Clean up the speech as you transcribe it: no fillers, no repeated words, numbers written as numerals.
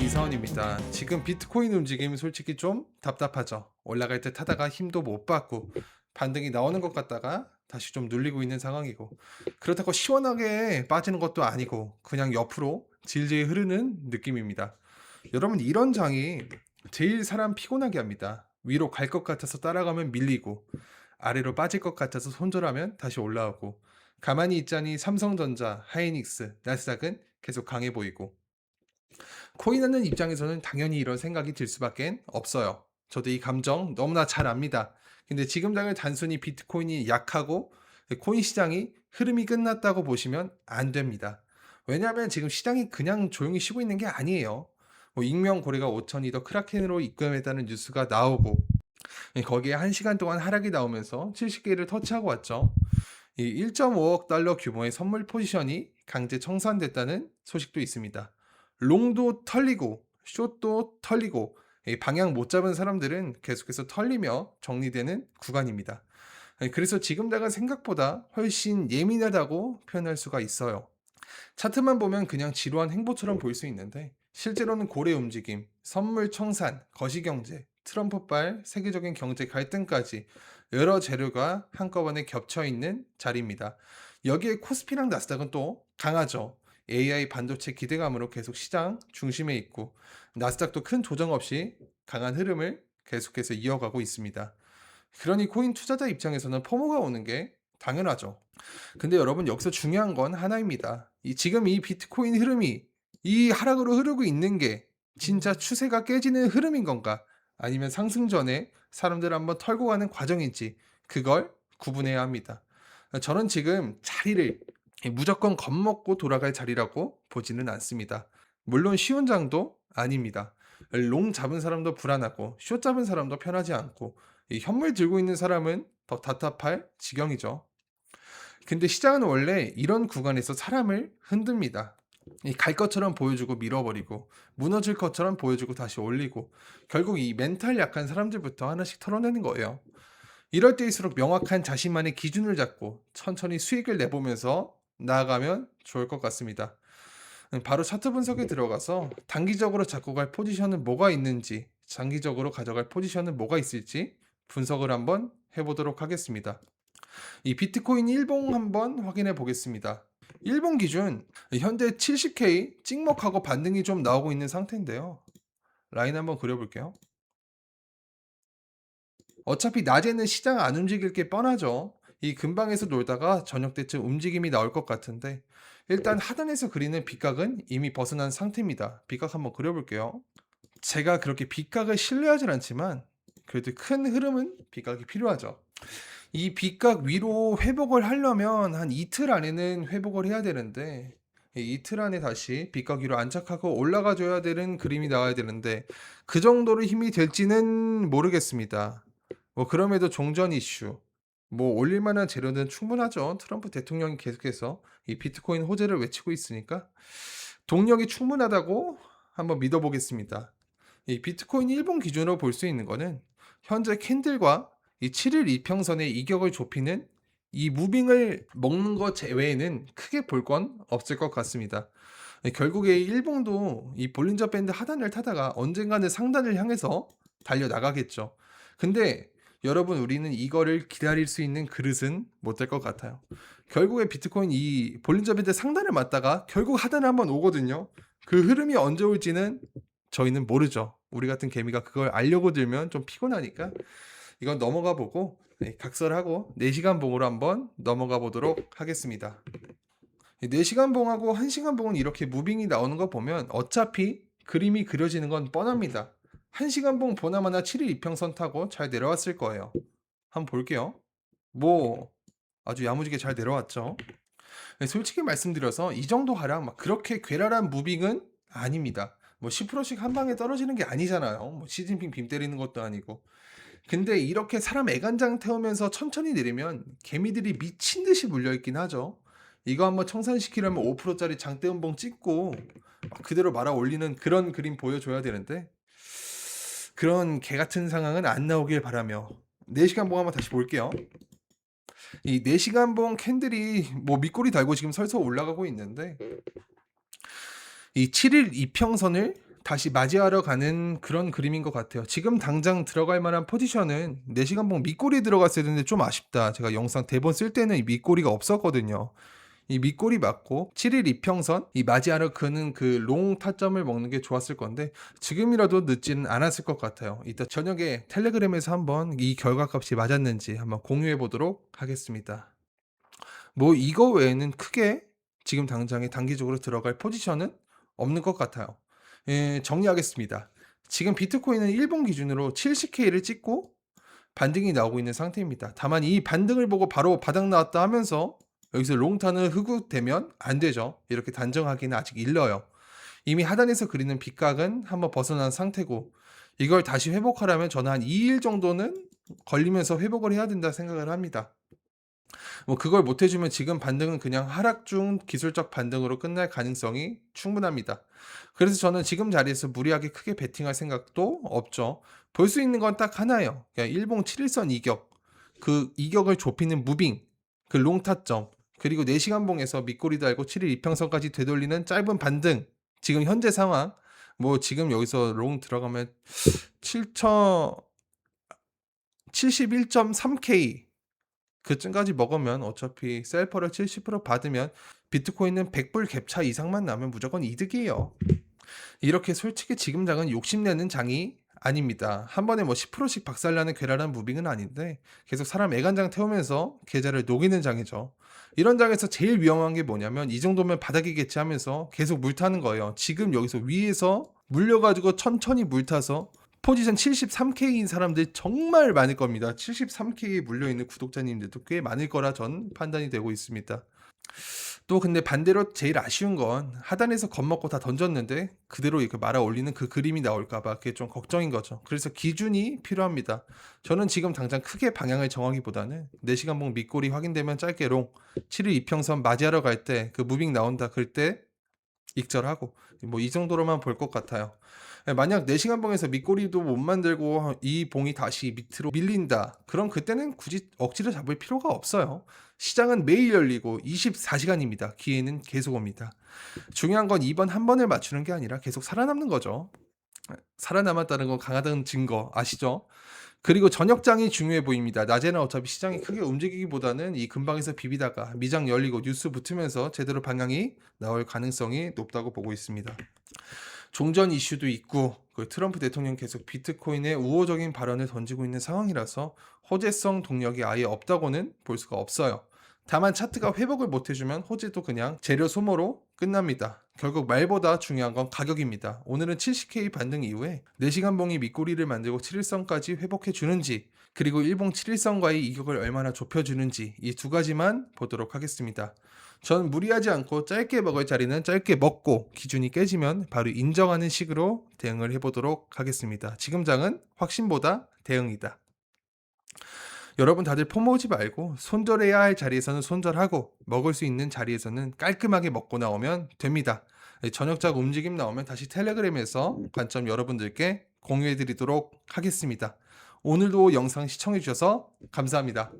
이사원입니다. 지금 비트코인 움직임이 솔직히 좀 답답하죠. 올라갈 때 타다가 힘도 못 받고 반등이 나오는 것 같다가 다시 좀 눌리고 있는 상황이고, 그렇다고 시원하게 빠지는 것도 아니고 그냥 옆으로 질질 흐르는 느낌입니다. 여러분, 이런 장이 제일 사람 피곤하게 합니다. 위로 갈 것 같아서 따라가면 밀리고, 아래로 빠질 것 같아서 손절하면 다시 올라오고, 가만히 있자니 삼성전자, 하이닉스, 나스닥은 계속 강해 보이고. 코인하는 입장에서는 당연히 이런 생각이 들 수밖에 없어요. 저도 이 감정 너무나 잘 압니다. 근데 지금 당을 단순히 비트코인이 약하고 코인 시장이 흐름이 끝났다고 보시면 안 됩니다. 왜냐하면 지금 시장이 그냥 조용히 쉬고 있는 게 아니에요. 뭐 익명 고래가 5천이 더 크라켄으로 입금했다는 뉴스가 나오고, 거기에 1시간 동안 하락이 나오면서 70개를 터치하고 왔죠. 이 1.5억 달러 규모의 선물 포지션이 강제 청산됐다는 소식도 있습니다. 롱도 털리고 숏도 털리고, 이 방향 못 잡은 사람들은 계속해서 털리며 정리되는 구간입니다. 그래서 지금 내가 생각보다 훨씬 예민하다고 표현할 수가 있어요. 차트만 보면 그냥 지루한 행보처럼 보일 수 있는데, 실제로는 고래 움직임, 선물 청산, 거시경제, 트럼프발 세계적인 경제 갈등까지 여러 재료가 한꺼번에 겹쳐 있는 자리입니다. 여기에 코스피랑 나스닥은 또 강하죠. AI 반도체 기대감으로 계속 시장 중심에 있고, 나스닥도 큰 조정 없이 강한 흐름을 계속해서 이어가고 있습니다. 그러니 코인 투자자 입장에서는 포모가 오는 게 당연하죠. 근데 여러분, 여기서 중요한 건 하나입니다. 지금 이 비트코인 흐름이 이 하락으로 흐르고 있는 게 진짜 추세가 깨지는 흐름인 건가? 아니면 상승 전에 사람들 한번 털고 가는 과정인지, 그걸 구분해야 합니다. 저는 지금 자리를 무조건 겁먹고 돌아갈 자리라고 보지는 않습니다. 물론 쉬운 장도 아닙니다. 롱 잡은 사람도 불안하고 숏 잡은 사람도 편하지 않고, 이 현물 들고 있는 사람은 더 답답할 지경이죠. 근데 시장은 원래 이런 구간에서 사람을 흔듭니다. 갈 것처럼 보여주고 밀어버리고, 무너질 것처럼 보여주고 다시 올리고, 결국 이 멘탈 약한 사람들부터 하나씩 털어내는 거예요. 이럴 때일수록 명확한 자신만의 기준을 잡고 천천히 수익을 내보면서 나아가면 좋을 것 같습니다. 바로 차트 분석에 들어가서 단기적으로 잡고 갈 포지션은 뭐가 있는지, 장기적으로 가져갈 포지션은 뭐가 있을지 분석을 한번 해보도록 하겠습니다. 이 비트코인 일봉 한번 확인해 보겠습니다. 일봉 기준 현재 70K 찍먹하고 반등이 좀 나오고 있는 상태인데요. 라인 한번 그려볼게요. 어차피 낮에는 시장 안 움직일 게 뻔하죠. 이 근방에서 놀다가 저녁 때쯤 움직임이 나올 것 같은데, 일단 하단에서 그리는 빗각은 이미 벗어난 상태입니다. 빗각 한번 그려볼게요. 제가 그렇게 빗각을 신뢰하진 않지만 그래도 큰 흐름은 빗각이 필요하죠. 이 빗각 위로 회복을 하려면 한 이틀 안에는 회복을 해야 되는데, 이 이틀 안에 다시 빗각 위로 안착하고 올라가 줘야 되는 그림이 나와야 되는데, 그 정도로 힘이 될지는 모르겠습니다. 뭐 그럼에도 종전 이슈, 뭐 올릴 만한 재료는 충분하죠. 트럼프 대통령이 계속해서 이 비트코인 호재를 외치고 있으니까 동력이 충분하다고 한번 믿어보겠습니다. 이 비트코인 일봉 기준으로 볼 수 있는 거는 현재 캔들과 이 7일 이평선의 이격을 좁히는 이 무빙을 먹는 것 제외에는 크게 볼 건 없을 것 같습니다. 결국에 일봉도 이 볼린저 밴드 하단을 타다가 언젠가는 상단을 향해서 달려나가겠죠. 근데 여러분, 우리는 이거를 기다릴 수 있는 그릇은 못 될 것 같아요. 결국에 비트코인 이 볼린저 밴드 상단을 맞다가 결국 하단을 한번 오거든요. 그 흐름이 언제 올지는 저희는 모르죠. 우리 같은 개미가 그걸 알려고 들면 좀 피곤하니까 이건 넘어가 보고, 각설하고 4시간 봉으로 한번 넘어가 보도록 하겠습니다. 4시간 봉하고 1시간 봉은 이렇게 무빙이 나오는 거 보면 어차피 그림이 그려지는 건 뻔합니다. 1시간 봉 보나마나 7일 이평선 타고 잘 내려왔을 거예요. 한번 볼게요. 뭐 아주 야무지게 잘 내려왔죠. 솔직히 말씀드려서 이 정도 하락 막 그렇게 괴랄한 무빙은 아닙니다. 뭐 10%씩 한 방에 떨어지는 게 아니잖아요. 뭐 시진핑 빔 때리는 것도 아니고. 근데 이렇게 사람 애간장 태우면서 천천히 내리면 개미들이 미친 듯이 물려 있긴 하죠. 이거 한번 청산시키려면 5%짜리 장대음봉 찍고 막 그대로 말아 올리는 그런 그림 보여줘야 되는데, 그런 개 같은 상황은 안 나오길 바라며 4시간 봉 한번 다시 볼게요. 이 4시간 봉 캔들이 뭐 밑꼬리 달고 지금 설서 올라가고 있는데, 이 7일 이평선을 다시 맞이하러 가는 그런 그림인 것 같아요. 지금 당장 들어갈 만한 포지션은 4시간봉 밑골이 들어갔어야 되는데 좀 아쉽다. 제가 영상 대본 쓸 때는 이 밑골이가 없었거든요. 이 밑골이 맞고 7일 이평선 이 맞이하러 그는 그 롱 타점을 먹는 게 좋았을 건데 지금이라도 늦지는 않았을 것 같아요. 이따 저녁에 텔레그램에서 한번 이 결과값이 맞았는지 한번 공유해 보도록 하겠습니다. 뭐 이거 외에는 크게 지금 당장에 단기적으로 들어갈 포지션은 없는 것 같아요. 예, 정리하겠습니다. 지금 비트코인은 일본 기준으로 70K를 찍고 반등이 나오고 있는 상태입니다. 다만 이 반등을 보고 바로 바닥 나왔다 하면서 여기서 롱탄을 흡입되면 안 되죠. 이렇게 단정하기는 아직 일러요. 이미 하단에서 그리는 빗각은 한번 벗어난 상태고 이걸 다시 회복하려면 저는 한 2일 정도는 걸리면서 회복을 해야 된다 생각을 합니다. 뭐 그걸 못 해주면 지금 반등은 그냥 하락 중 기술적 반등으로 끝날 가능성이 충분합니다. 그래서 저는 지금 자리에서 무리하게 크게 베팅할 생각도 없죠. 볼 수 있는 건 딱 하나예요. 그냥 일봉 7일선 이격, 그 이격을 좁히는 무빙, 그 롱타점, 그리고 4시간봉에서 밑꼬리 달고 7일 이평선까지 되돌리는 짧은 반등. 지금 현재 상황, 뭐 지금 여기서 롱 들어가면 7천 71.3K 그쯤까지 먹으면 어차피 셀퍼를 70% 받으면 비트코인은 100불 갭차 이상만 나면 무조건 이득이에요. 이렇게 솔직히 지금 장은 욕심내는 장이 아닙니다. 한 번에 뭐 10%씩 박살나는 괴랄한 무빙은 아닌데 계속 사람 애간장 태우면서 계좌를 녹이는 장이죠. 이런 장에서 제일 위험한 게 뭐냐면 이 정도면 바닥이겠지 하면서 계속 물 타는 거예요. 지금 여기서 위에서 물려가지고 천천히 물 타서 포지션 73K인 사람들 정말 많을 겁니다. 73K에 물려있는 구독자님들도 꽤 많을 거라 전 판단이 되고 있습니다. 또 근데 반대로 제일 아쉬운 건 하단에서 겁먹고 다 던졌는데 그대로 이렇게 말아 올리는 그 그림이 나올까봐 그게 좀 걱정인 거죠. 그래서 기준이 필요합니다. 저는 지금 당장 크게 방향을 정하기보다는 4시간봉 밑골이 확인되면 짧게 롱, 7일 이평선 맞이하러 갈 때 그 무빙 나온다 그럴 때 익절하고 뭐 이 정도로만 볼 것 같아요. 만약 4시간 봉에서 밑꼬리도 못 만들고 이 봉이 다시 밑으로 밀린다. 그럼 그때는 굳이 억지로 잡을 필요가 없어요. 시장은 매일 열리고 24시간입니다. 기회는 계속 옵니다. 중요한 건 이번 한 번을 맞추는 게 아니라 계속 살아남는 거죠. 살아남았다는 건 강하다는 증거 아시죠? 그리고 저녁장이 중요해 보입니다. 낮에는 어차피 시장이 크게 움직이기보다는 이 근방에서 비비다가 미장 열리고 뉴스 붙으면서 제대로 방향이 나올 가능성이 높다고 보고 있습니다. 종전 이슈도 있고 그 트럼프 대통령 계속 비트코인에 우호적인 발언을 던지고 있는 상황이라서 호재성 동력이 아예 없다고는 볼 수가 없어요. 다만 차트가 회복을 못 해주면 호재도 그냥 재료 소모로 끝납니다. 결국 말보다 중요한 건 가격입니다. 오늘은 70K 반등 이후에 4시간 봉이 밑꼬리를 만들고 7일선까지 회복해 주는지 그리고 일봉 7일선과의 이격을 얼마나 좁혀주는지 이 두 가지만 보도록 하겠습니다. 전 무리하지 않고 짧게 먹을 자리는 짧게 먹고 기준이 깨지면 바로 인정하는 식으로 대응을 해보도록 하겠습니다. 지금 장은 확신보다 대응이다. 여러분 다들 포모으지 말고 손절해야 할 자리에서는 손절하고 먹을 수 있는 자리에서는 깔끔하게 먹고 나오면 됩니다. 저녁작 움직임 나오면 다시 텔레그램에서 관점 여러분들께 공유해 드리도록 하겠습니다. 오늘도 영상 시청해 주셔서 감사합니다.